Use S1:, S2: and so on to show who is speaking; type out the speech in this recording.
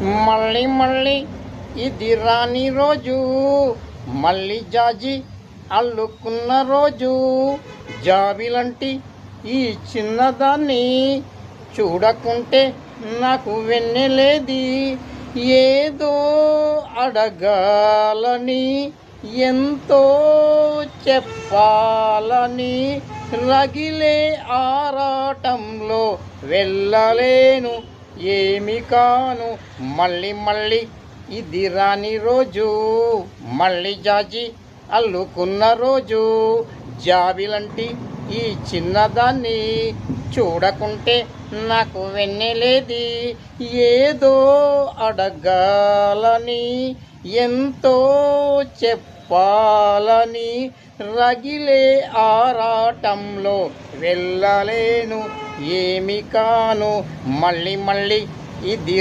S1: మళ్ళీ మళ్ళీ ఇది రాని రోజు, మళ్ళీ జాజి అల్లుకున్న రోజు. జాబిలంటి ఈ చిన్నదాన్ని చూడకుంటే నాకు వెన్నెలేది. ఏదో అడగాలని, ఎంతో చెప్పాలని, రగిలే ఆరాటంలో వెళ్ళలేను, ఏమి కాను. మళ్ళీ మళ్ళీ ఇది రాని రోజు, మళ్ళీ జాజి అల్లుకున్న రోజు. జాబిలంటి ఈ చిన్నదాన్ని చూడకుంటే నాకు వెన్నెలేది. ఏదో అడగాలని, ఎంతో చెప్పాలని, రగిలే ఆరాటంలో వెళ్ళలేను, ఏమి కాను. మళ్ళీ మళ్ళీ ఇది